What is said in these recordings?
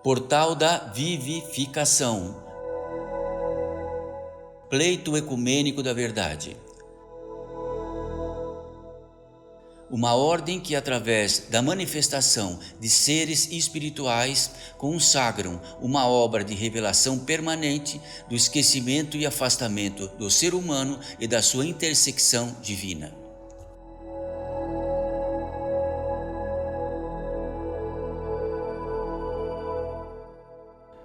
Portal da Vivificação. Pleito ecumênico da verdade. Uma ordem que, através da manifestação de seres espirituais, consagram uma obra de revelação permanente do esquecimento e afastamento do ser humano e da sua intersecção divina.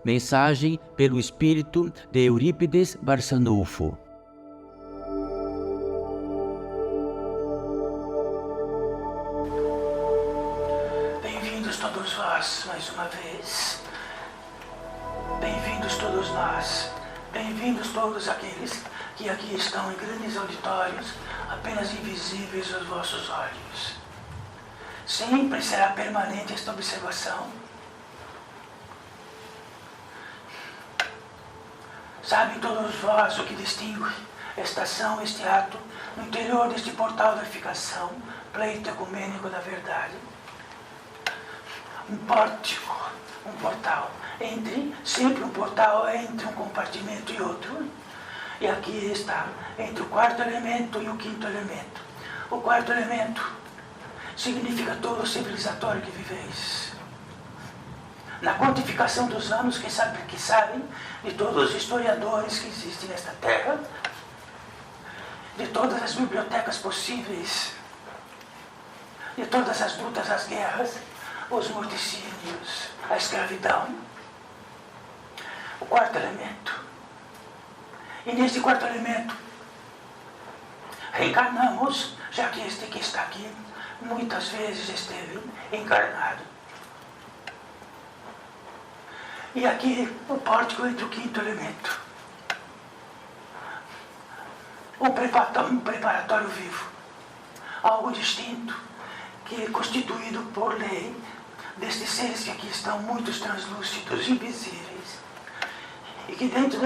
Mensagem pelo espírito de Eurípides Barçanufo. Bem-vindos todos vós, mais uma vez. Bem-vindos todos nós. Bem-vindos todos aqueles que aqui estão em grandes auditórios, apenas invisíveis aos vossos olhos. Sempre será permanente esta observação. Sabem todos vós o que distingue esta ação, este ato, no interior deste portal da edificação, pleito ecumênico da verdade? Um pórtico, um portal, sempre um portal entre um compartimento e outro. E aqui está, entre o quarto elemento e o quinto elemento. O quarto elemento significa todo o civilizatório que viveis. Na quantificação dos anos, que sabem de todos os historiadores que existem nesta terra, de todas as bibliotecas possíveis, de todas as lutas, as guerras, os morticínios, a escravidão. O quarto elemento. E neste quarto elemento, reencarnamos, já que este que está aqui muitas vezes esteve encarnado. E aqui o pórtico entre o quinto elemento. Um preparatório vivo. Algo distinto, que é constituído por lei destes seres que aqui estão, muitos translúcidos, invisíveis. E que dentro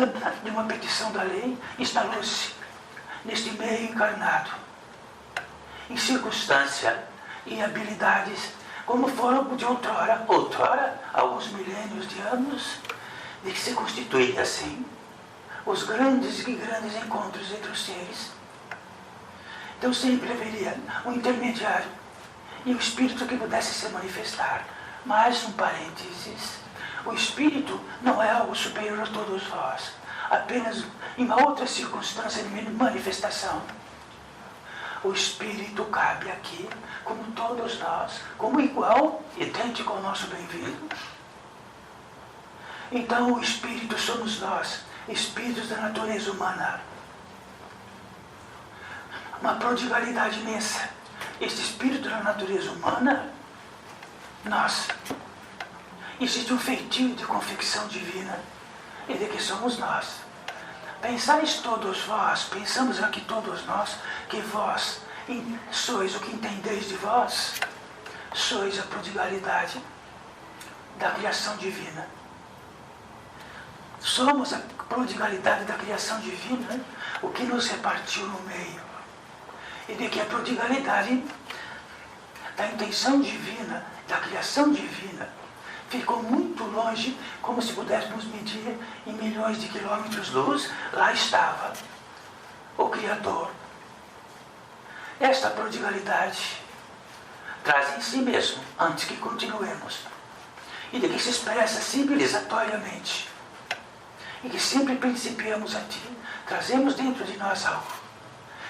de uma petição da lei instalou-se neste meio encarnado, em circunstância e habilidades como foram de outrora, alguns milênios de anos, de que se constituía assim os grandes encontros entre os seres. Então sempre haveria um intermediário e o espírito que pudesse se manifestar. Mais um parênteses: o espírito não é algo superior a todos vós, apenas em uma outra circunstância de manifestação. O espírito cabe aqui, como todos nós, como igual, idêntico ao nosso bem-vindo. Então o espírito somos nós, espíritos da natureza humana. Uma prodigalidade imensa. Este espírito da natureza humana, nós. Existe um feitio de confecção divina, e de que somos nós. Pensais todos vós, pensamos aqui todos nós, que vós sois o que entendeis de vós, sois a prodigalidade da criação divina. Somos a prodigalidade da criação divina, o que nos repartiu no meio. E de que a prodigalidade da intenção divina, da criação divina, ficou muito longe, como se pudéssemos medir em milhões de quilômetros-luz. Lá estava o Criador. Esta prodigalidade traz em si mesmo, antes que continuemos, e de que se expressa civilizatoriamente, e que sempre principiamos a ti, trazemos dentro de nós algo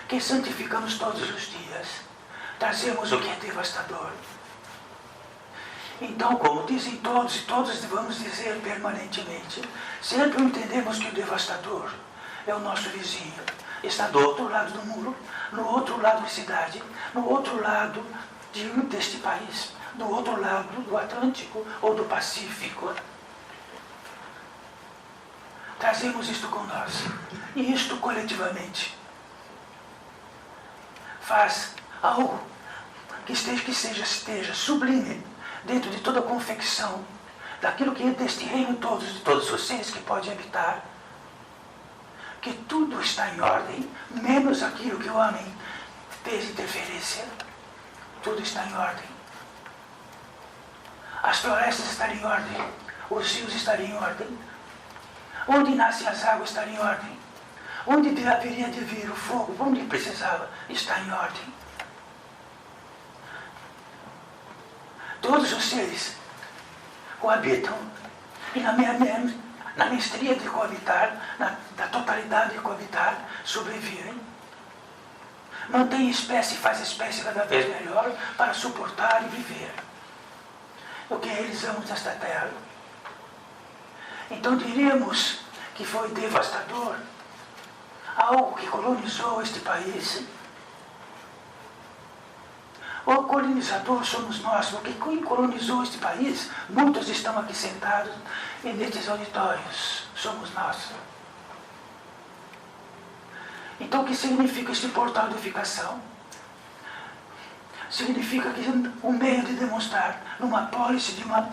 que santificamos todos os dias, trazemos o que é devastador. Então, como dizem todos, e todos devemos dizer permanentemente, sempre entendemos que o devastador é o nosso vizinho. Está do outro lado do muro, no outro lado da cidade, no outro lado deste país, do outro lado do Atlântico ou do Pacífico. Trazemos isto com nós, e isto coletivamente faz algo que esteja sublime dentro de toda a confecção daquilo que é deste reino de todos os seres que pode habitar, que tudo está em ordem, menos aquilo que o homem fez interferência. Tudo está em ordem. As florestas estão em ordem, os rios estariam em ordem. Onde nascem as águas estaria em ordem. Onde haveria de vir o fogo, onde precisava, está em ordem. Todos os seres coabitam e na mestria de coabitar, na totalidade de coabitar, sobrevivem. Mantém espécie e faz a espécie cada vez melhor para suportar e viver o que realizamos nesta terra. Então diríamos que foi devastador, algo que colonizou este país. O colonizador somos nós, porque quem colonizou este país, muitos estão aqui sentados e nestes auditórios, somos nós. Então o que significa este portal de edificação? Significa que um meio de demonstrar numa pólice de uma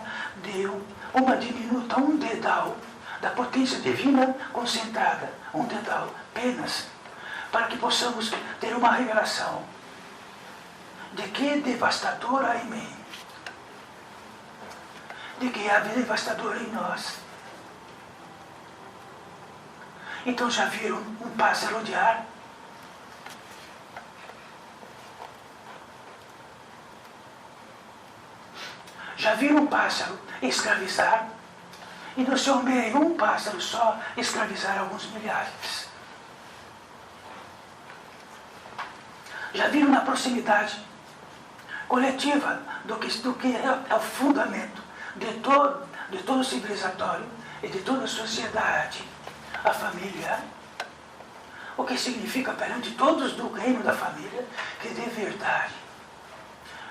diminuta, um dedal da potência divina concentrada, um dedal apenas, para que possamos ter uma revelação de que devastador há em mim, de que há devastador em nós. Então já viram um pássaro odiar? Já viram um pássaro escravizar? E no seu meio, um pássaro só escravizar alguns milhares. Já viram na proximidade coletiva do que é o fundamento de todo civilizatório e de toda sociedade, a família? O que significa perante todos do reino da família que de verdade,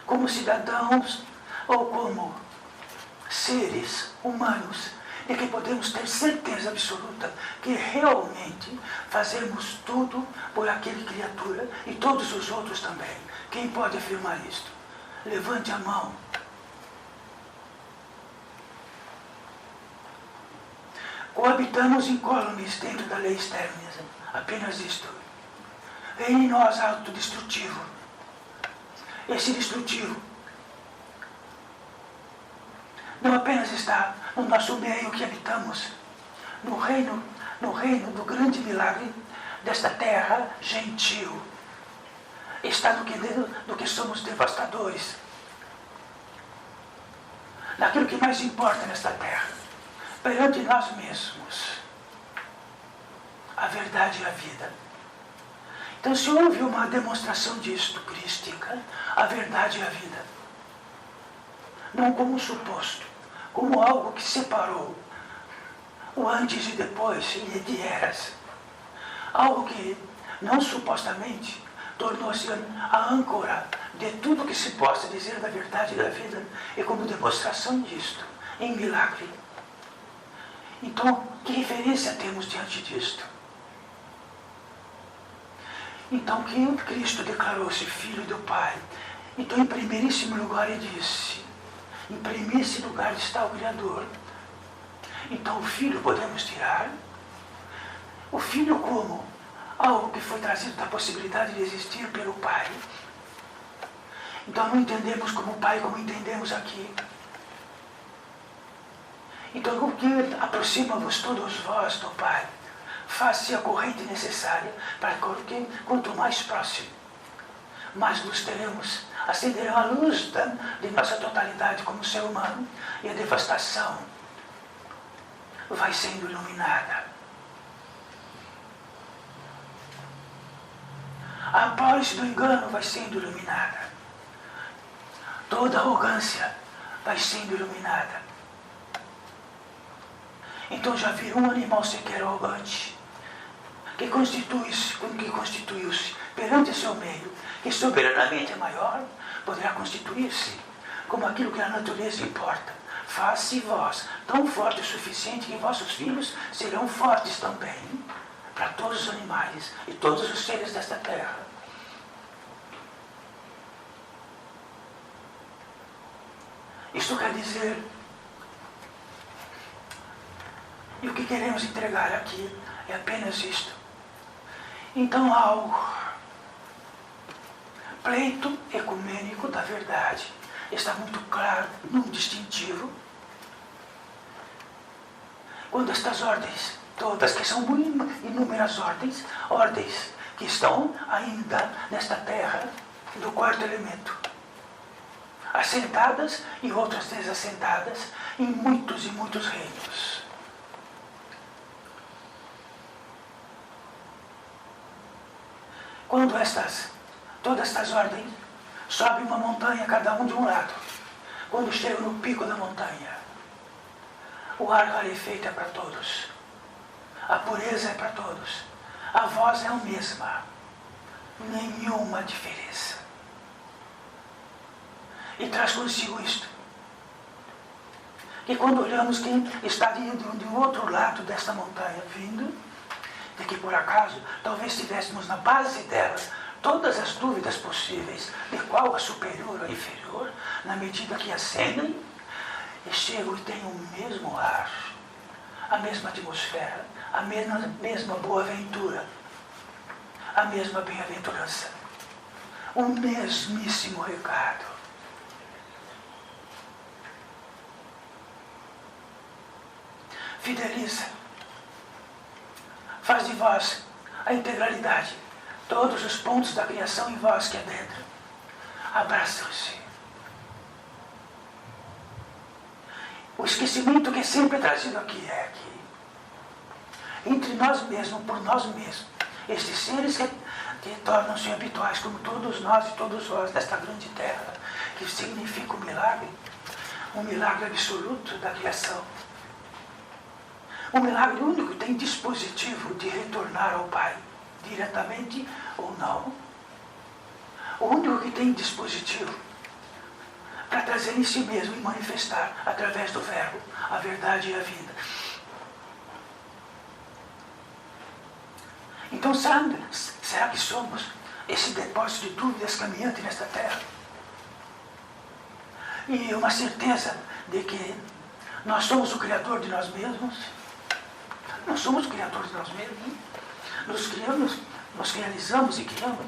como cidadãos ou como seres humanos, de que podemos ter certeza absoluta que realmente fazemos tudo por aquele criatura e todos os outros também. Quem pode afirmar isto? Levante a mão. Coabitamos incólumes dentro da lei externa, apenas isto. Vem em nós autodestrutivo. Esse destrutivo não apenas está no nosso meio que habitamos, no reino do grande milagre desta terra gentil. Está no que somos devastadores, naquilo que mais importa nesta terra, perante nós mesmos, a verdade e a vida. Então, se houve uma demonstração disto, crística, a verdade e a vida, não como um suposto, como algo que separou o antes e depois de eras, algo que não supostamente tornou-se a âncora de tudo que se possa dizer da verdade e da vida, e como demonstração disto, em milagre. Então, que referência temos diante disto? Então, que Cristo declarou-se Filho do Pai. Então, em primeiríssimo lugar, ele disse: em primeiríssimo lugar está o Criador. Então, o Filho podemos tirar. O Filho como algo que foi trazido da possibilidade de existir pelo Pai. Então, não entendemos como Pai, como entendemos aqui. Então, o que aproxima-vos todos vós do Pai, faz-se a corrente necessária para que, quanto mais próximo, mais luz teremos, acenderá a luz de nossa totalidade como ser humano, e a devastação vai sendo iluminada. A pólice do engano vai sendo iluminada. Toda arrogância vai sendo iluminada. Então já viram um animal sequer arrogante, que constituiu-se perante seu meio, que soberanamente é maior, poderá constituir-se como aquilo que a natureza importa. Faz-se vós tão forte o suficiente que vossos filhos serão fortes também para todos os animais e todos os seres desta terra. Isto quer dizer, e o que queremos entregar aqui é apenas isto. Então há o pleito ecumênico da verdade. Está muito claro, num distintivo, quando estas ordens, todas que são inúmeras ordens que estão ainda nesta terra do quarto elemento, assentadas e outras desassentadas em muitos e muitos reinos. Quando todas estas ordens sobem uma montanha, cada um de um lado, quando chegam no pico da montanha, o ar rarefeito é para todos, a pureza é para todos, a voz é a mesma, nenhuma diferença. E traz consigo isto, que quando olhamos quem está do outro lado desta montanha vindo, de que por acaso talvez tivéssemos na base dela todas as dúvidas possíveis de qual é superior ou inferior, na medida que ascendem e chegam e têm o mesmo ar, a mesma atmosfera, a mesma boa-ventura, a mesma bem-aventurança, o mesmíssimo recado. Fideliza, faz de vós a integralidade, todos os pontos da criação em vós que é dentro, abraçam-se. O esquecimento que é sempre trazido aqui é que, entre nós mesmos, por nós mesmos, estes seres que tornam-se habituais, como todos nós e todos vós, nesta grande terra, que significa um milagre absoluto da criação. Um milagre único tem dispositivo de retornar ao Pai, diretamente ou não. O único que tem dispositivo para trazer em si mesmo e manifestar através do Verbo a verdade e a vida. Então, será que somos esse depósito de dúvidas caminhante nesta terra? E uma certeza de que nós somos o Criador de nós mesmos? Nós somos o Criador de nós mesmos. Nos criamos, nos realizamos e criamos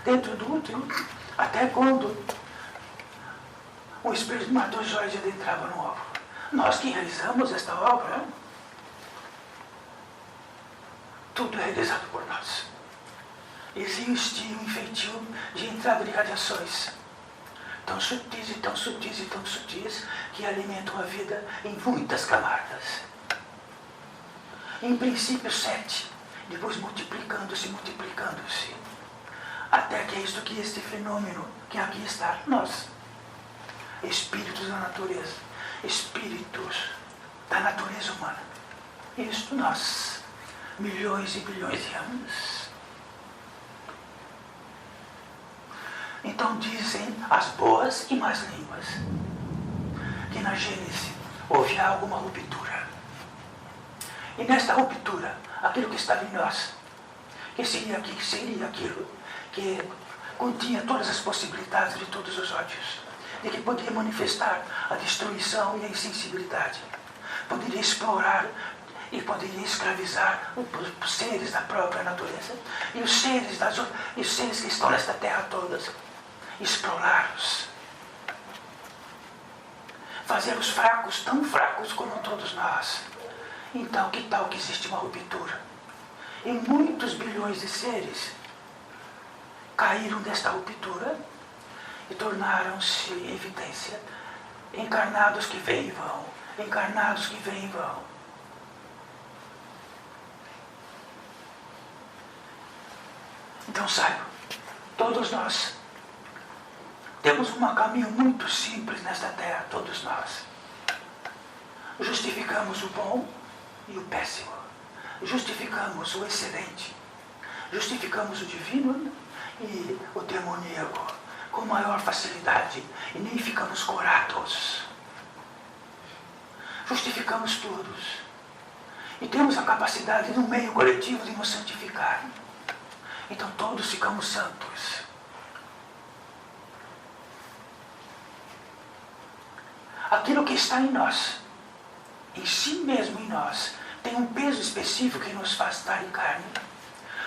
dentro do útero, até quando o espermatozoide adentrava no óvulo. Nós que realizamos esta obra, tudo é realizado por nós. Existe um feitio de entrada de radiações tão sutis e tão sutis e tão sutis que alimentam a vida em muitas camadas. Em princípio 7, depois multiplicando-se, até que é isto que este fenômeno que aqui está, nós, espíritos da natureza, espíritos da natureza humana, isto nós, milhões e bilhões de anos. Então dizem as boas e más línguas que na Gênese houve alguma ruptura. E nesta ruptura, aquilo que estava em nós, que seria aquilo que continha todas as possibilidades de todos os ódios, de que poderia manifestar a destruição e a insensibilidade, poderia explorar e poderia escravizar os seres da própria natureza e os seres que estão nesta terra todas, explorá-los, fazer os fracos tão fracos como todos nós. Então, que tal que existe uma ruptura? E muitos bilhões de seres caíram desta ruptura e tornaram-se em evidência, encarnados que vêm e vão, encarnados que vêm e vão. Então saibam, todos nós temos um caminho muito simples nesta terra, todos nós. Justificamos o bom e o péssimo. Justificamos o excelente. Justificamos o divino e o demoníaco com maior facilidade e nem ficamos corados. Justificamos todos. E temos a capacidade no meio coletivo de nos santificar. Então todos ficamos santos. Aquilo que está em nós, em si mesmo em nós, tem um peso específico que nos faz estar em carne,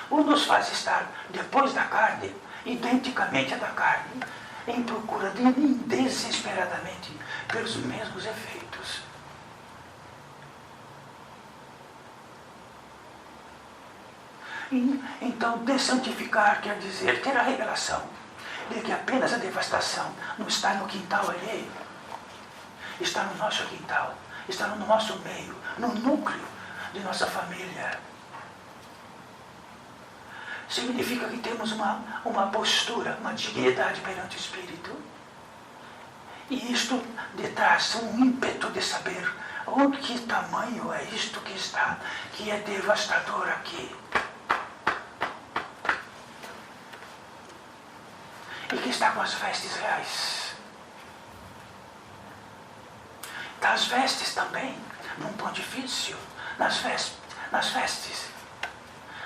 ou nos faz estar depois da carne, identicamente a da carne, em procura de desesperadamente pelos mesmos efeitos. Então, dessantificar quer dizer ter a revelação de que apenas a devastação não está no quintal alheio, está no nosso quintal, está no nosso meio, no núcleo de nossa família. Significa que temos uma postura, uma dignidade perante o Espírito. E isto traz um ímpeto de saber que tamanho é isto que está, que é devastador aqui. E que está com as vestes reais. Das vestes também, num pontifício, nas vestes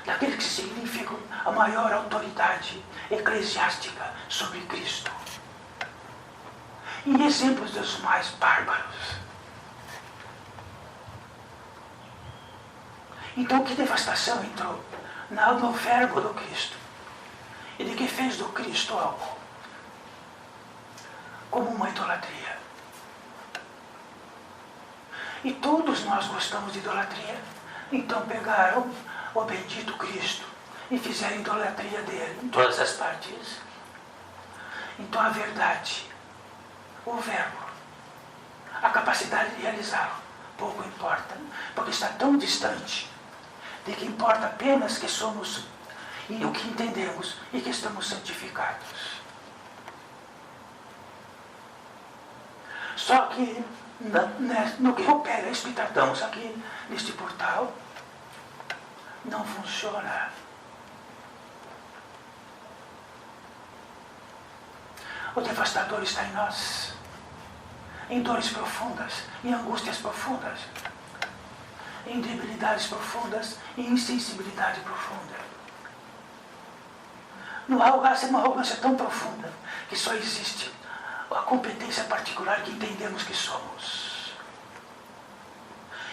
daquele que significa a maior autoridade eclesiástica sobre Cristo. E exemplos dos mais bárbaros. Então, que devastação entrou no verbo do Cristo, e de que fez do Cristo algo como uma idolatria. E todos nós gostamos de idolatria. Então pegaram o bendito Cristo e fizeram idolatria dele em todas as partes. Então a verdade, o verbo, a capacidade de realizá-lo, pouco importa, porque está tão distante de que importa apenas que somos e o que entendemos e que estamos santificados. Só que no que opera Espitardãos aqui neste portal, não funciona. O devastador está em nós, em dores profundas, em angústias profundas, em debilidades profundas, em insensibilidade profunda. Uma arrogância tão profunda que só existe a competência particular que entendemos que somos.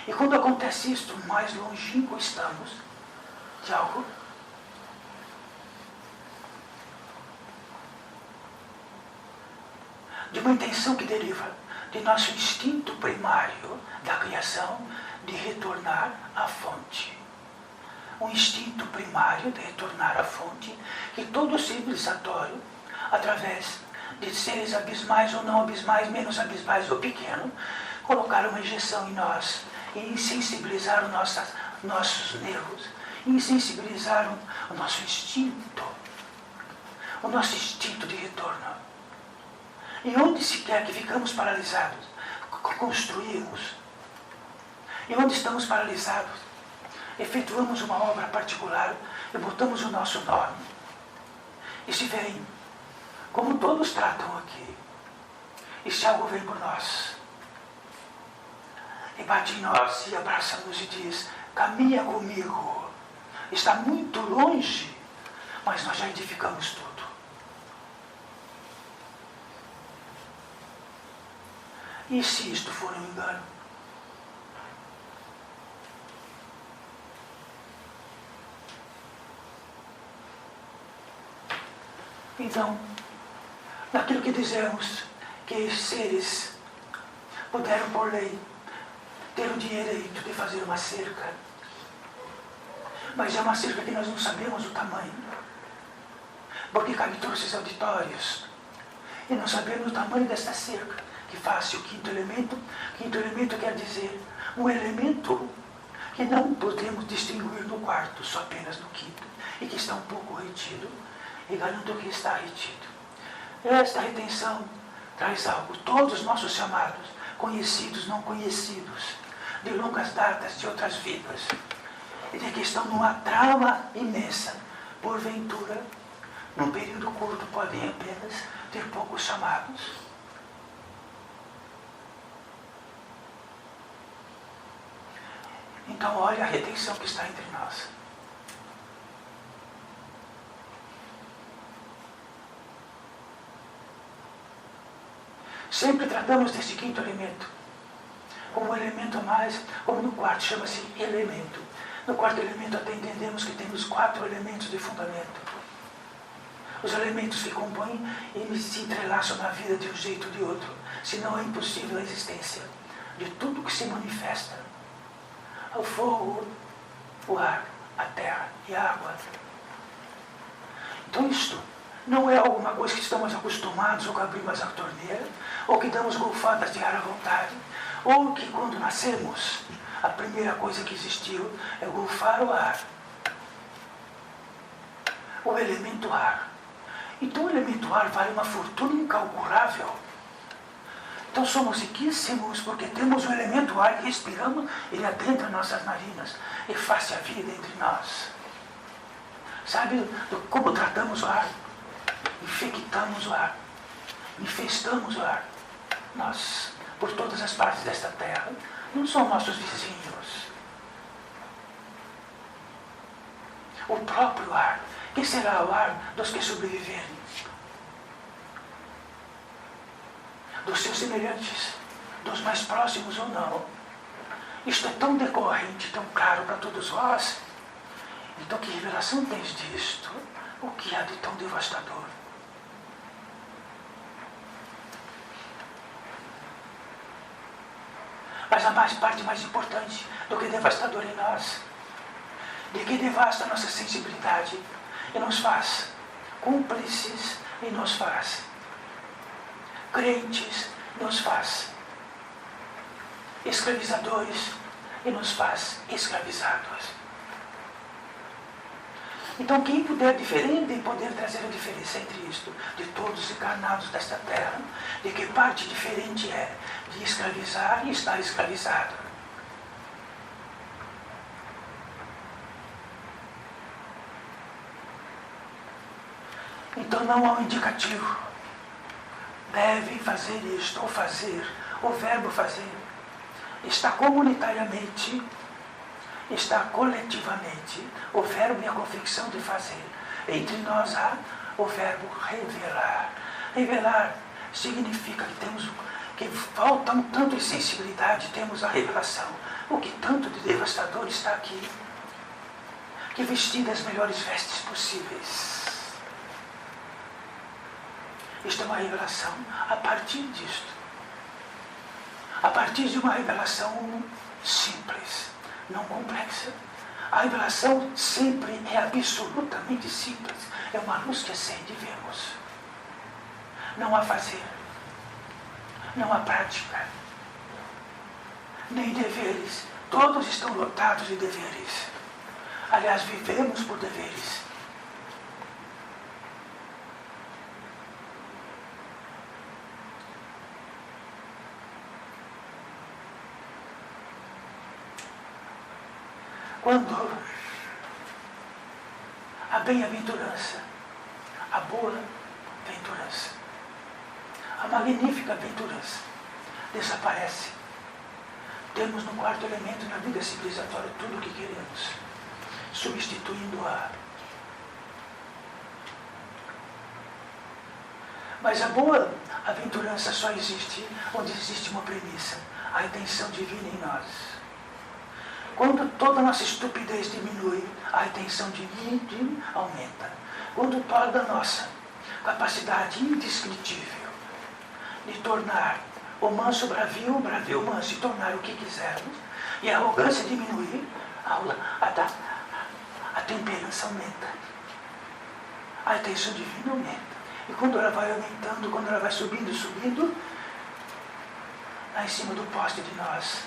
E quando acontece isto, mais longínquo estamos de algo de uma intenção que deriva de nosso instinto primário da criação de retornar à fonte. Um instinto primário de retornar à fonte que todo civilizatório, através de seres abismais ou não abismais, menos abismais ou pequeno, colocaram uma injeção em nós e insensibilizaram nossos nervos, insensibilizaram o nosso instinto de retorno. E onde se quer que ficamos paralisados, construímos. E onde estamos paralisados, efetuamos uma obra particular e botamos o nosso nome. E se vem, como todos tratam aqui, e se algo vem por nós, e bate em nós e abraça-nos e diz: caminha comigo, está muito longe, mas nós já edificamos tudo. E se isto for um engano? Então, naquilo que dizemos que seres puderam por lei ter o direito de fazer uma cerca, mas é uma cerca que nós não sabemos o tamanho, porque cabe todos esses auditórios, e não sabemos o tamanho desta cerca que faz o quinto elemento. Quinto elemento quer dizer um elemento que não podemos distinguir no quarto, só apenas no quinto, e que está um pouco retido, e garanto que está retido. Esta retenção traz algo, todos os nossos chamados, conhecidos, não conhecidos, de longas datas, de outras vidas, e de que estão numa trama imensa, porventura, num período curto podem apenas ter poucos chamados. Então olha a retenção que está entre nós. Sempre tratamos desse quinto elemento como um elemento a mais, como no quarto chama-se elemento. No quarto elemento até entendemos que temos 4 elementos de fundamento. Os elementos que compõem e se entrelaçam na vida de um jeito ou de outro, senão é impossível a existência de tudo que se manifesta. O fogo, o ar, a terra e a água. Então isto não é alguma coisa que estamos acostumados, ou que abrimos a torneira, ou que damos golfadas de ar à vontade, ou que quando nascemos, a primeira coisa que existiu é golfar o ar. O elemento ar. Então o elemento ar vale uma fortuna incalculável. Então somos riquíssimos porque temos o elemento ar que respiramos, ele adentra nossas narinas e faz a vida entre nós. Sabe como tratamos o ar? Infectamos o ar, infestamos o ar. Nós, por todas as partes desta terra, não são nossos vizinhos. O próprio ar, que será o ar dos que sobreviverem, dos seus semelhantes, dos mais próximos ou não. Isto é tão decorrente, tão claro para todos nós. Então, que revelação tens disto? O que há de tão devastador? Mas a parte mais importante do que devastador em nós, de que devasta a nossa sensibilidade e nos faz cúmplices e nos faz crentes, nos faz escravizadores e nos faz escravizados. Então quem puder poder trazer a diferença entre isto, de todos os encarnados desta terra, de que parte diferente é de escravizar e estar escravizado. Então não há um indicativo. Devem fazer isto, ou fazer, o verbo fazer. Está comunitariamente, está coletivamente, o verbo e a confecção de fazer. Entre nós há o verbo revelar. Revelar significa que falta um tanto de sensibilidade, temos a revelação. O que tanto de devastador está aqui, que vestir as melhores vestes possíveis. Isto é uma revelação a partir disto. A partir de uma revelação simples, não complexa. A revelação sempre é absolutamente simples. É uma luz que acende e vemos. Não há fazer. Não há prática. Nem deveres. Todos estão lotados de deveres. Aliás, vivemos por deveres. Quando a bem-aventurança, a boa-aventurança, a magnífica aventurança desaparece, temos no quarto elemento na vida civilizatória tudo o que queremos, substituindo-a. Mas a boa-aventurança só existe onde existe uma premissa, a intenção divina em nós. Quando toda a nossa estupidez diminui, a intenção divina aumenta. Quando toda a nossa capacidade indescritível de tornar o manso bravio, o bravio manso, e tornar o que quisermos, e a arrogância diminuir, a temperança aumenta. A intenção divina aumenta. E quando ela vai aumentando, quando ela vai subindo, lá em cima do poste de nós,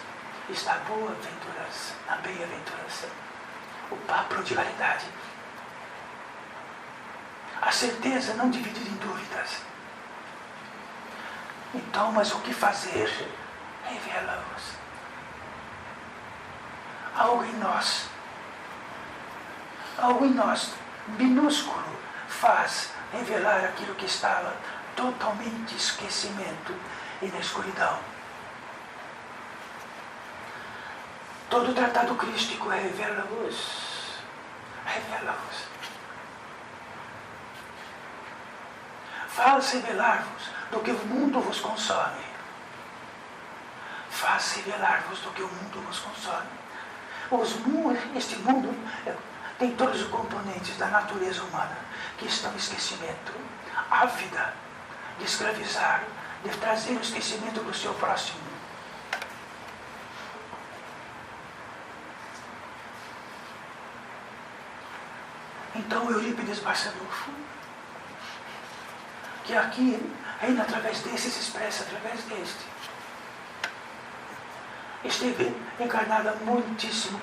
está a boa-aventurança, a bem-aventurança, a prodigalidade, a certeza não dividida em dúvidas. Então, mas o que fazer? Revela-nos. Algo em nós, minúsculo, faz revelar aquilo que estava totalmente esquecimento e na escuridão. Todo o tratado crístico revela-vos. Revela-vos. Faz revelar-vos do que o mundo vos consome. Faz revelar-vos do que o mundo vos consome. Este mundo tem todos os componentes da natureza humana que estão em esquecimento, ávida de escravizar, de trazer o esquecimento para o seu próximo. Então Eurípides Barçanufo, que aqui reina através desse, se expressa através deste, esteve encarnada muitíssimo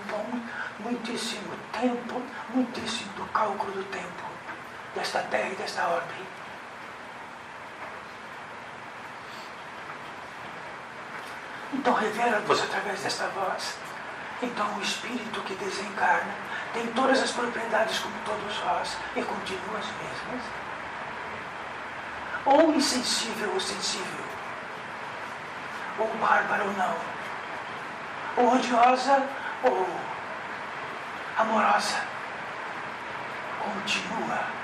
tempo, muitíssimo do cálculo do tempo desta terra e desta orbe. Então revela-vos através desta voz. Então o Espírito que desencarna tem todas as propriedades como todos vós e continua as mesmas. Ou insensível ou sensível, ou bárbara ou não, ou odiosa ou amorosa, continua.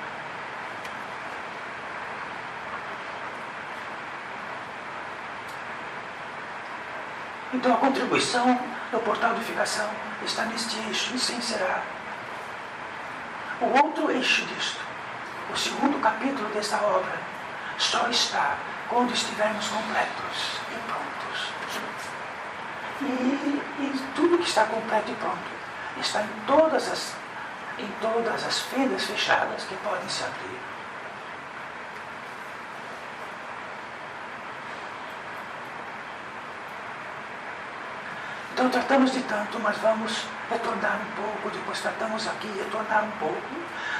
Então a contribuição do portal de ficação está neste eixo e sem será. O outro eixo disto, o segundo capítulo desta obra, só está quando estivermos completos e prontos. E tudo que está completo e pronto está em todas as fendas fechadas que podem se abrir. Então tratamos de tanto, mas vamos retornar um pouco, depois tratamos aqui, retornar um pouco,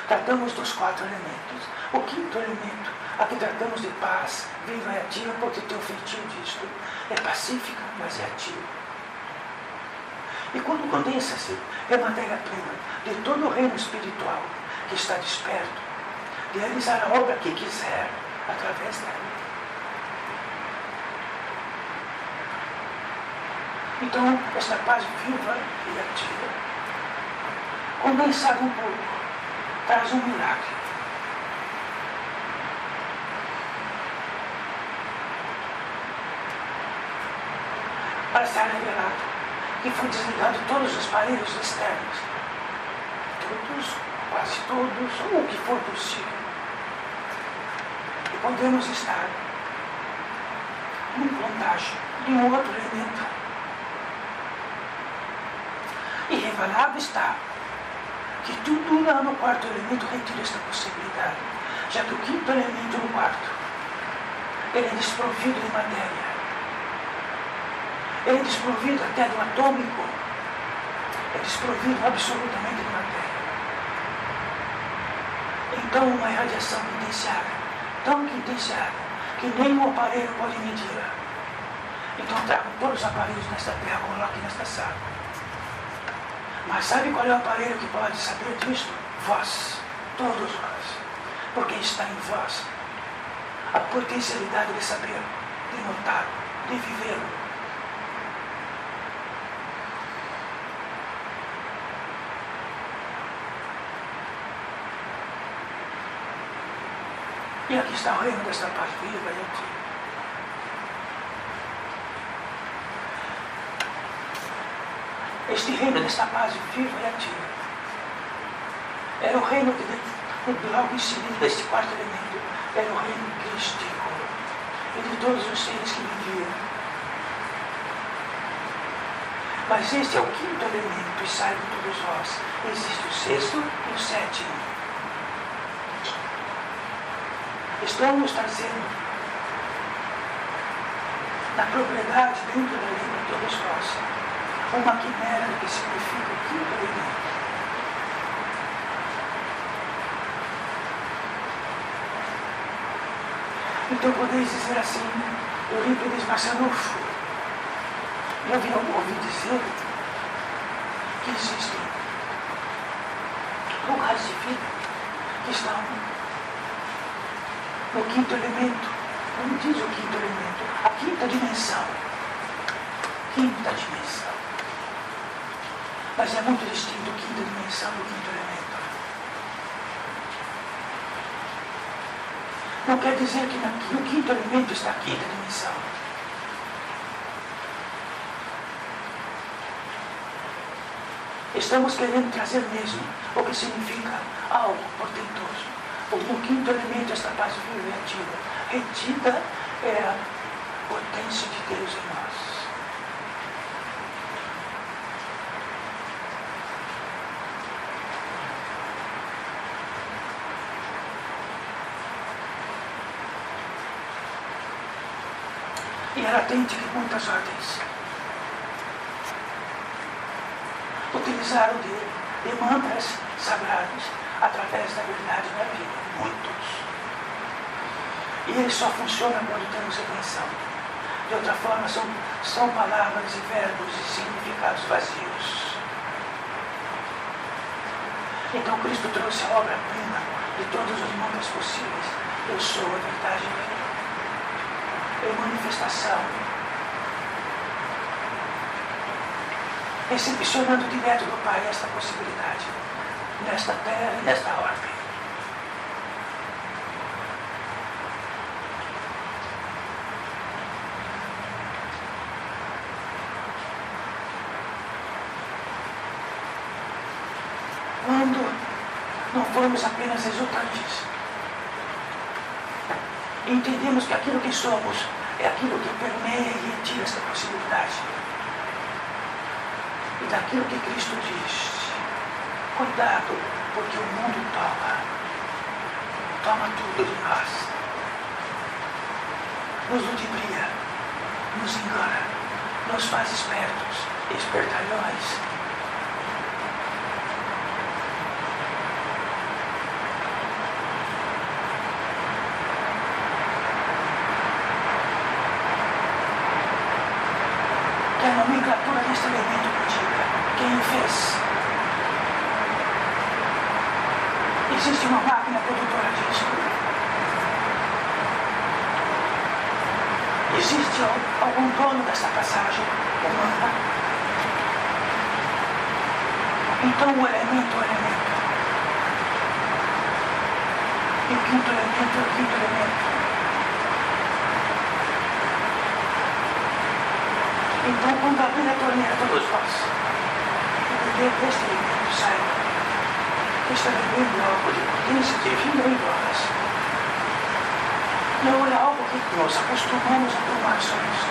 tratamos dos 4 elementos. O quinto elemento, aqui tratamos de paz, viva e ativa, porque tem o feitio disto. É pacífica, mas é ativa. E quando condensa-se, é matéria-prima de todo o reino espiritual que está desperto, de realizar a obra que quiser através dela. Então, esta paz viva e ativa, condensada um pouco, traz um milagre. Para ser revelado que foi desligado todos os aparelhos externos, todos, quase todos, ou o que for possível. E podemos estar num contágio de um outro elemento. E revelado está que tudo lá no quarto elemento retira esta possibilidade, já que o quinto elemento no quarto, ele é desprovido de matéria, ele é desprovido até do atômico, é desprovido absolutamente de matéria. Então uma irradiação quintenciada, tão quintenciada, que nenhum aparelho pode medir. Então tragam todos os aparelhos nesta terra, coloquem nesta sala. Mas sabe qual é o aparelho que pode saber disto? Vós, todos vós. Porque está em vós a potencialidade de saber, de notar, de viver. E aqui está o reino desta paz viva e ativa. Este reino desta paz viva e ativa era o reino que logo em seguida deste quarto elemento era o reino crístico e de todos os seres que viviam. Mas este é o quinto elemento e saibam todos vós, existe o sexto e o sétimo. Estamos trazendo na propriedade dentro da lei de todos vós uma quimera do que significa o quinto elemento. Então podeis dizer assim, Eurípides Barçanufo, eu ouvi dizer que existem lugares de vida que estão no quinto elemento. Como diz o quinto elemento? A quinta dimensão. Quinta dimensão. Mas é muito distinto a quinta dimensão do quinto elemento. Não quer dizer que no quinto elemento está a quinta dimensão. Estamos querendo trazer mesmo o que significa algo portentoso. No quinto elemento esta paz viva e ativa. Retida é a potência de Deus em nós. E era atente que muitas ordens utilizaram de mantras sagrados através da verdade da vida. Muitos. E ele só funciona quando temos atenção. De outra forma, são palavras e verbos e significados vazios. Então Cristo trouxe a obra-prima de todos os mundos possíveis. Eu sou a verdade e a vida. Em manifestação. Recepcionando direto do Pai esta possibilidade. Nesta terra e nesta ordem. Quando não formos apenas exultantes, entendemos que aquilo que somos é aquilo que permeia e retira esta possibilidade. E daquilo que Cristo diz, cuidado, porque o mundo toma tudo de nós. Nos ludibria, nos engana, nos faz espertos, espertalhões. Que a nomenclatura deste elemento me diga quem o fez. Existe uma máquina produtora disso. Existe algum dono dessa passagem humana? Então o elemento é o elemento. E o quinto elemento é o quinto elemento. Então, quando abrir a torneira todos vós, e beber deste elemento, saiba que está bebendo algo de potência divina em vós. Não é algo que nós acostumamos a tomar só isso.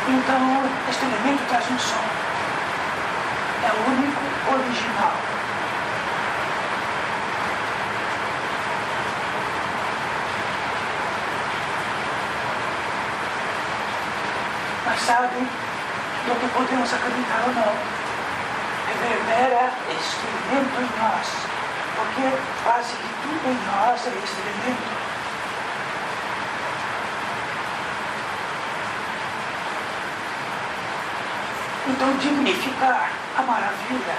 Então, este elemento traz um som. É o único, original. Mas sabem do que podemos acreditar ou não. Reverbera este elemento em nós, porque quase que tudo em nós é este elemento. Então, dignificar a maravilha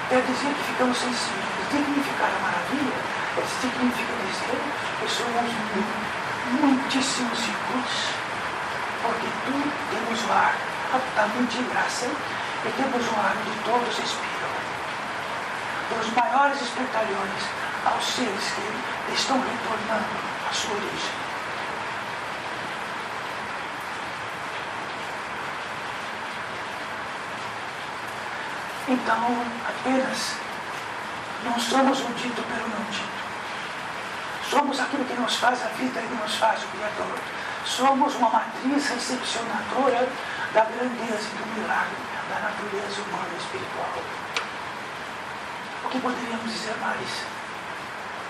quer dizer que ficamos sensíveis. Dignificar a maravilha significa dizer que somos muitíssimos ricos. Porque tu temos o ar altamente de graça e temos o ar onde todos respiram. Dos maiores espertalhões aos seres que estão retornando à sua origem. Então, apenas não somos um dito pelo não dito. Somos aquilo que nos faz a vida e que nos faz o Criador. Somos uma matriz recepcionadora da grandeza e do milagre da natureza humana e espiritual. O que poderíamos dizer mais?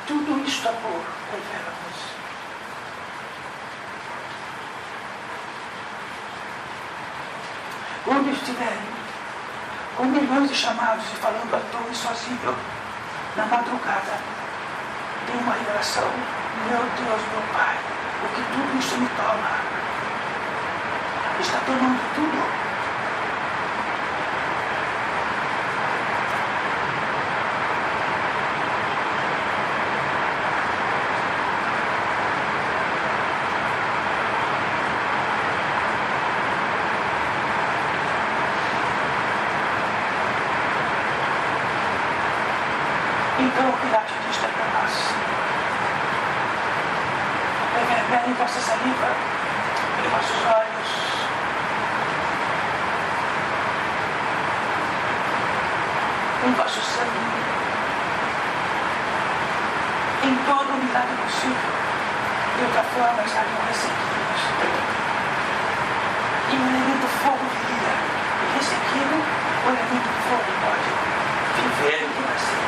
Tudo isto amor revela-nos. Quando estiverem com milhões de chamados e falando à toa e sozinho, na madrugada, tem uma revelação. Meu Deus, meu Pai, o que tudo isso me toma? Está tomando tudo. Então o que dá te diz para nós? Reverbera em vossa saliva, em vossos olhos. Em vosso sangue. Em todo o milagre possível. De outra forma estariam ressequidos. E o elemento fogo viria. E ressequido, o elemento fogo pode viver e renascer.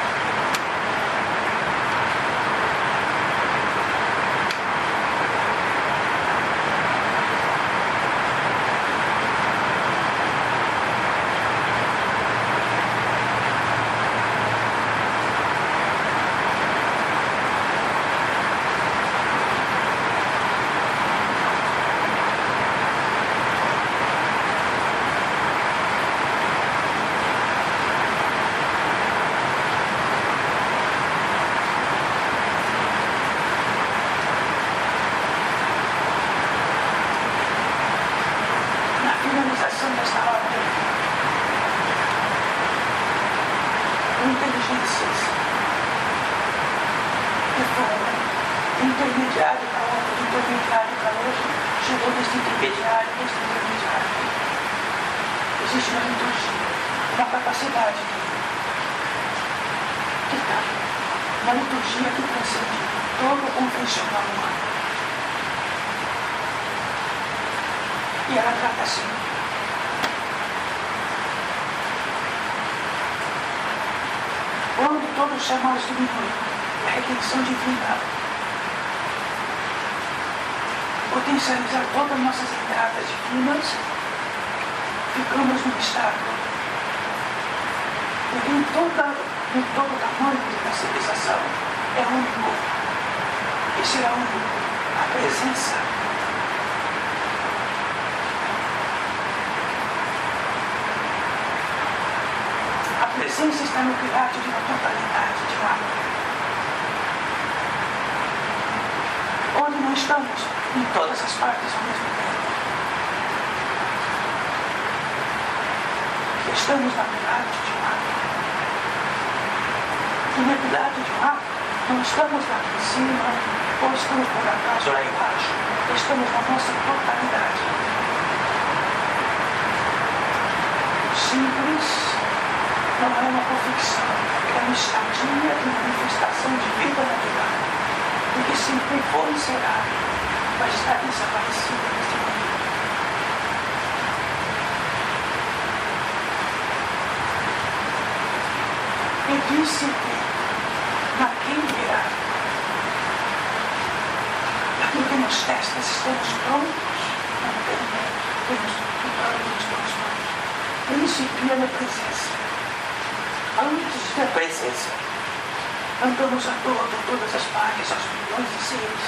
inteligências que foram de intermediário para outro, de intermediário para outro, chegou deste intermediário. Existe uma liturgia, uma capacidade que está, uma liturgia que transcende todo o convencional humano. E ela trata assim. Quando todos os chamados diminuem, a redenção divina potencializar todas as nossas entradas divinas, ficamos num estado em todo o tamanho da civilização é único. E será único a presença. A presença está no pilato de uma totalidade, de um ato. Onde não estamos em todas as partes ao mesmo tempo. Estamos na pilato de um ato. E na pilato de um ato, não estamos lá em cima, ou estamos por acaso lá embaixo. Estamos na nossa totalidade. Simples não é uma convicção, é uma estadia de manifestação de vida natural. Porque sempre foi e será, mas está desaparecida neste mundo. E disse que naquele verá, aqui temos testas, estamos prontos, não temos estamos prontos. Principia na presença. Antes da presença, andamos a todas as partes, aos milhões de seres,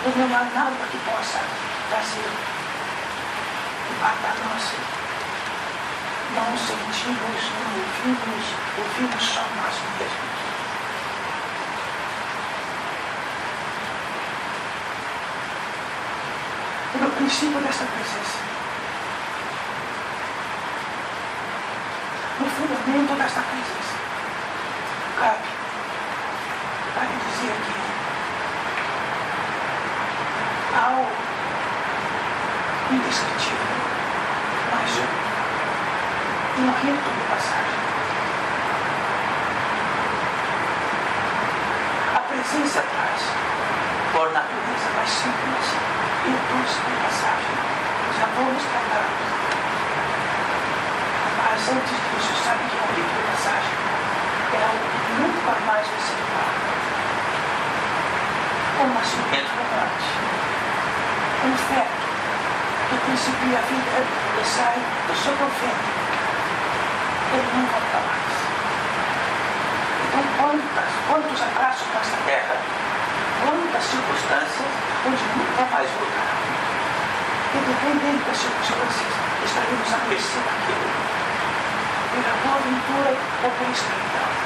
e não há nada que possa trazer impacto a nós. Não sentimos, não ouvimos só nós mesmos. E no princípio desta presença, no fundamento desta presença, cabe dizer que algo indescritível, mas um rito de passagem. A presença traz, por natureza mais simples, ritos de passagem. Já vamos tratá-los. Mas antes disso, sabe que é um rito de passagem? É algo que nunca mais vai ser igual. Um nascimento relevante. Um feto que principia a vida e sai do seu profeta. Ele não volta mais. Então, quantos abraços nessa terra, quantas circunstâncias onde nunca mais voltará. E dependendo das circunstâncias, estaremos a mercê daquilo. Pela boa aventura ou pela escravidão.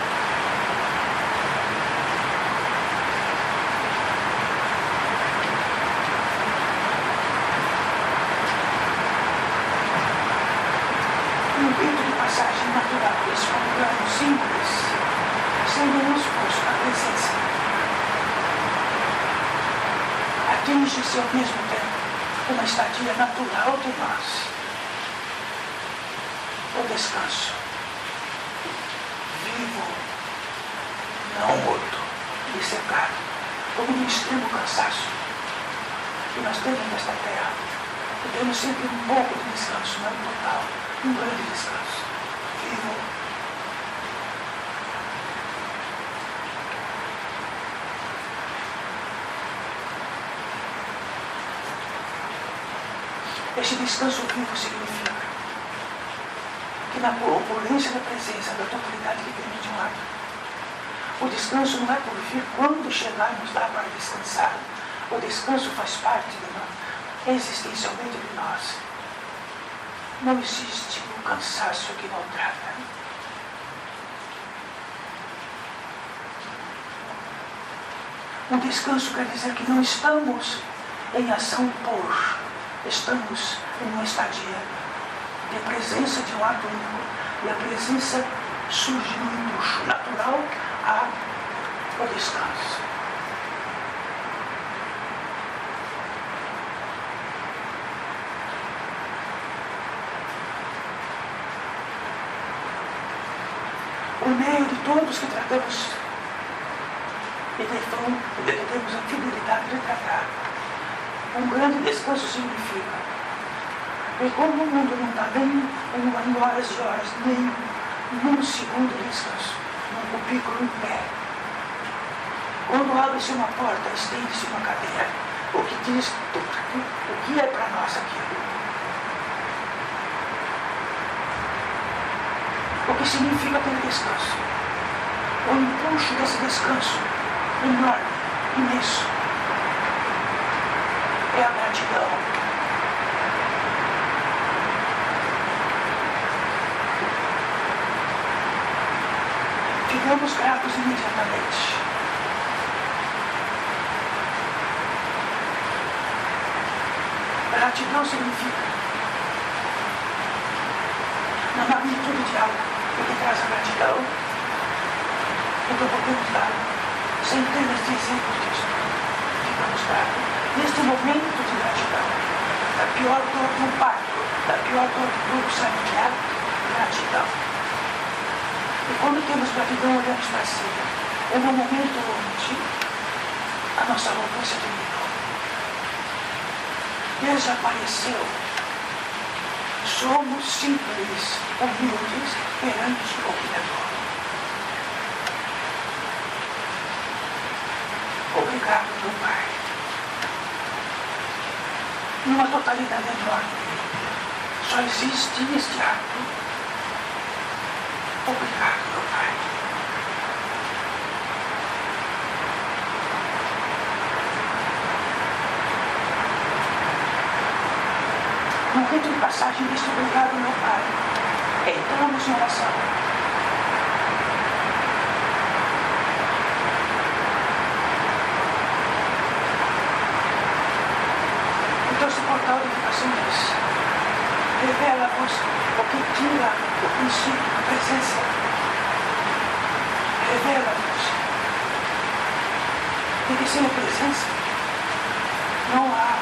Um rito de passagem natural, espontâneo, simples, sem nenhum esforço, a presença. Atinge-se ao mesmo tempo uma estadia natural de nós. O descanso. Vivo, não morto, dissecado, como um extremo cansaço. E nós temos nesta terra. E temos sempre um pouco de descanso, não total. Um grande descanso. Vivo. Este descanso vivo significa que na opulência da presença, da totalidade que temos de um lado, o descanso não é por vir quando chegarmos lá para descansar. O descanso faz parte de nós, existencialmente de nós. Não existe um cansaço que não trata. Um descanso quer dizer que não estamos em ação estamos em uma estadia de presença de um ato único. E a presença surge no empuxo natural ao descanso. Por meio de todos que tratamos e temos a fidelidade de tratar, um grande descanso significa que como o mundo não está nem em horas e horas, nem num segundo de descanso, num cubículo em pé. Quando abre-se uma porta, estende-se uma cadeira, o que diz o que é para nós aquilo. O que significa aquele descanso? O empuxo desse descanso, enorme, imenso, é a gratidão. Ficamos gratos imediatamente. Gratidão significa, na magnitude de algo que traz a gratidão, então podemos dar centenas de exemplos disso. Ficamos gratos. Neste momento de gratidão, da pior dor de um parto, da pior dor de um grupo familiar, gratidão. E quando temos gratidão, olhamos para cima. É no momento onde a nossa arrogância terminou. Desapareceu. Somos simples, humildes perante o Criador. Obrigado, meu Pai. Numa totalidade enorme, só existe este ato. Obrigado, meu Pai. No rito de passagem deste obrigado, meu Pai, entramos em oração. Então esse portal de educação diz, revela-vos o que tira o princípio da presença. Revela-vos. Porque sem a presença não há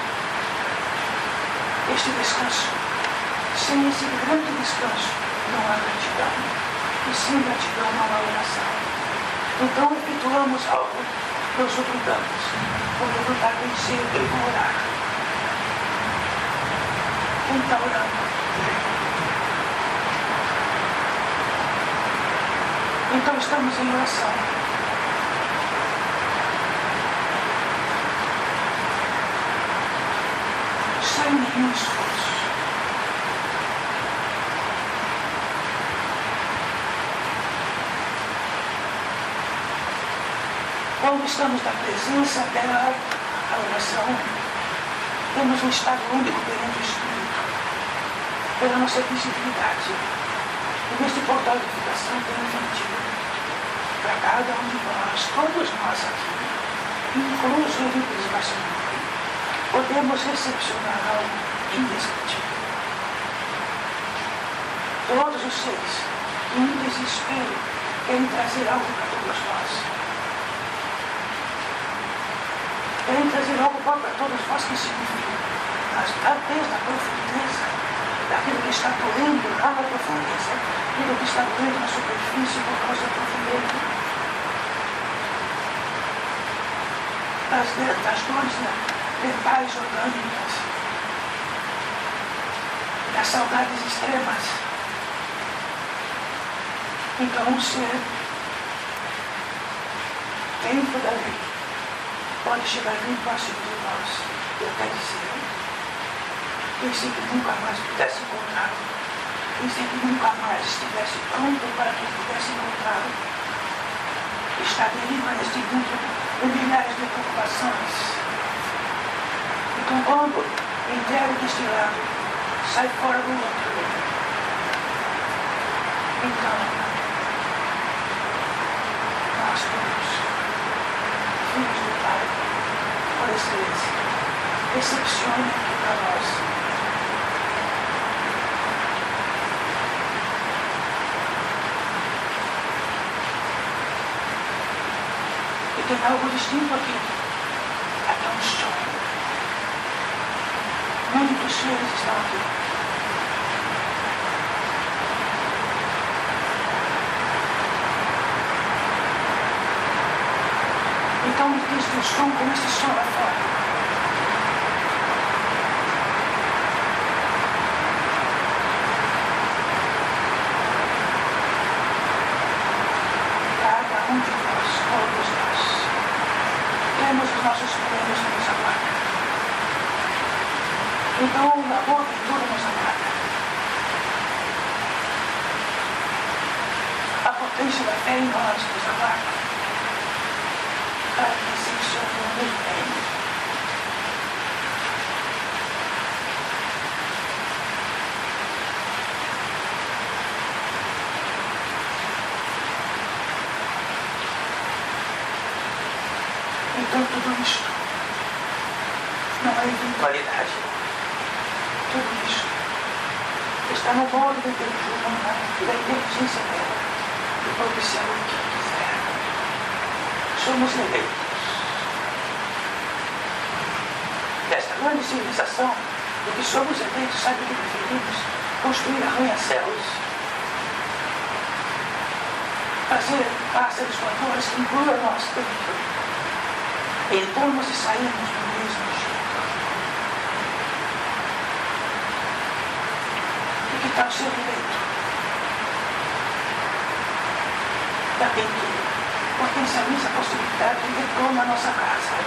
este descanso. Sem esse grande descanso não há gratidão. E sem gratidão não há oração. Então efetuamos algo, nos obrigamos. Vou levantar bem cedo e vou orar. Quem está orando? Então estamos em oração. Sem nenhum esforço. Quando estamos na presença dela, a oração, temos um estado único perante o Espírito, pela nossa visibilidade. E neste portal de educação tem um ventil para cada um de nós, todos nós aqui, incluso o representação. Podemos recepcionar algo indescritível. Todos os seres que em desespero querem trazer algo para todos nós. Querem trazer algo para todos nós que significa, desde a profundeza, daquilo que está doendo lá na profundeza, e do que está doendo na superfície por causa do profundeza. Das dores verbais orgânicas, das saudades extremas. Então um ser dentro da lei pode chegar bem próximo de nós e até dizer: pensei que nunca mais pudesse encontrá-lo, pensei que nunca mais estivesse pronto para que pudesse encontrá-lo. Está dentro de milhares de preocupações. Então, quando entrego deste lado, sai fora do outro. Então, nós todos, filhos do Pai, por excelência, recepcione aqui para nós. tem algo distinto aqui. Até um som. Muitos seres estão aqui. Então me diz um som como esse som lá fora. Temos os nossos prêmios que nos aguardam. Então, a boa aventura nos aguarda. A potência da fé em nós nos aguarda. Para que se enxergue o meu bem. Então tudo isto não é eventualidade. Tudo isto está no modo da inteligência humana e da inteligência dela de propiciar o que quiser. Somos eleitos desta grande civilização de que somos eleitos, sabe o que preferimos? Construir arranha-céus, fazer pássaros voadores que engula nosso território. Entramos e saímos do mesmo jeito. E que tal ser eleito? Da quem que potencializa a possibilidade de retorno na nossa casa.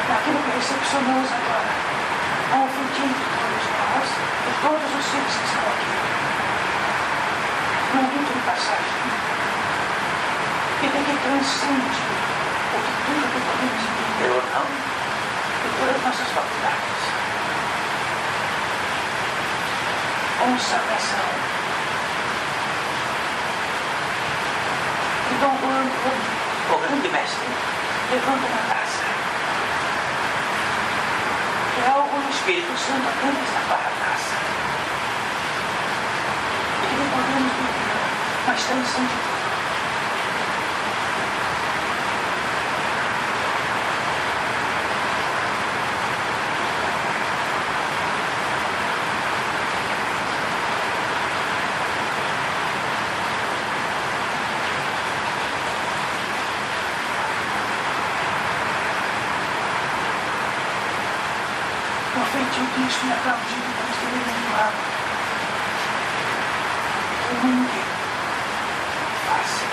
Naquilo que recepcionamos agora, há um frutinho de todos nós, de todos os seres que estão aqui. Um rito de passagem, e de que transcende o que tudo que podemos entender ou não, de todas as nossas faculdades. Consagração. E Dom Juan, o grande mestre, levanta uma taça. É algo no Espírito Santo apenas na taça. E que podemos beber, mas transcende tudo. Feitio disso e aplaudido por este evento. Que ninguém faça.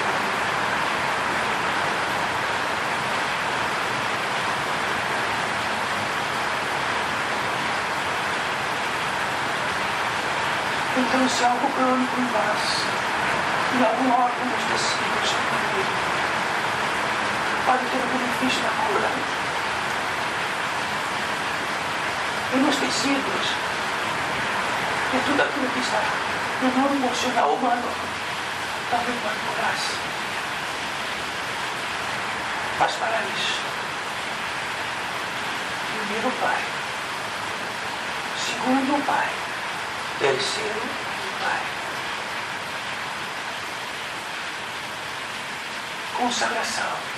Então, se algo crônico em nós, em algum órgão dos tecidos, pode ter o benefício da cura. E nos tecidos, e tudo aquilo que está no mundo emocional humano, também pode curar-se. Mas para isso, primeiro o Pai, segundo o Pai, terceiro o Pai. Consagração.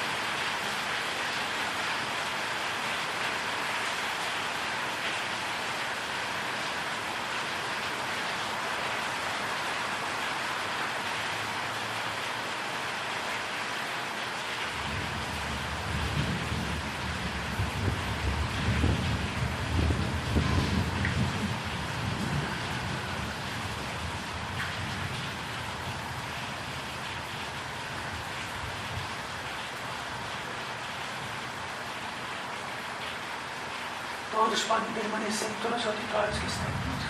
Todos podem permanecer em todos os auditórios que estamos,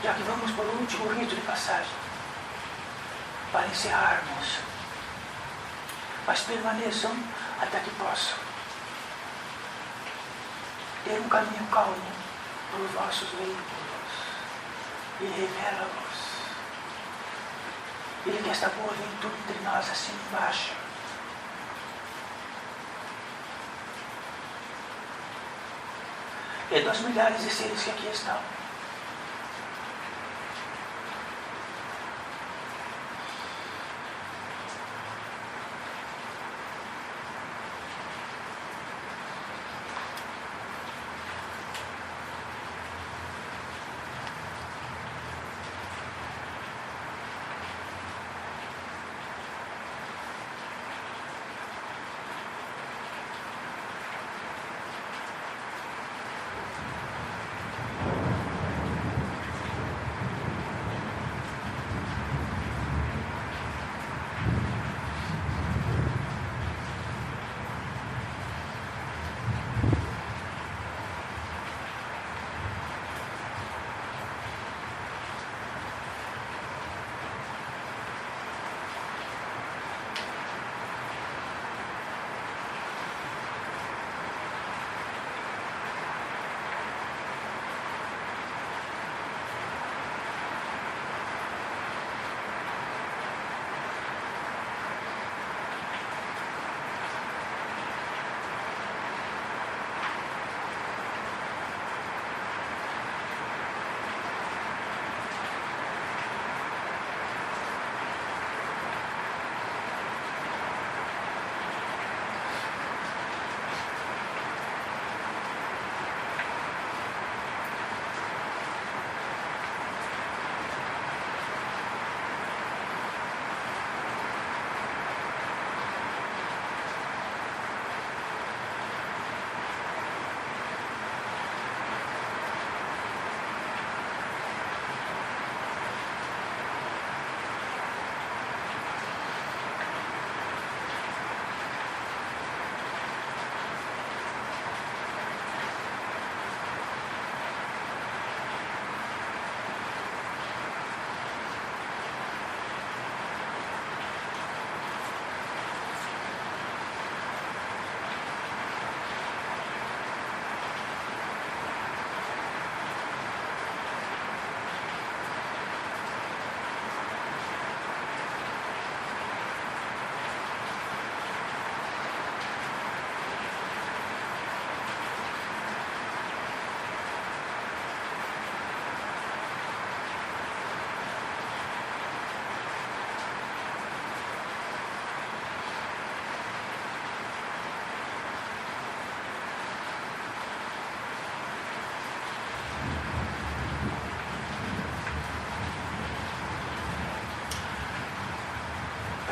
já que vamos para o último rito de passagem, para encerrarmos. Mas permaneçam até que possam ter um caminho calmo pelos vossos veículos e revela-vos. E que esta boa aventura entre nós assim embaixo e dos milhares de seres que aqui estão.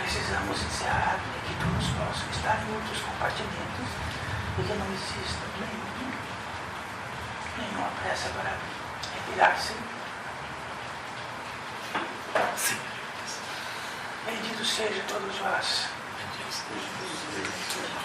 Precisamos encerrar e que todos possam estar em outros compartimentos e que não exista nenhuma pressa para retirar-se. Sim. Bendito seja todos vós. Bendito seja.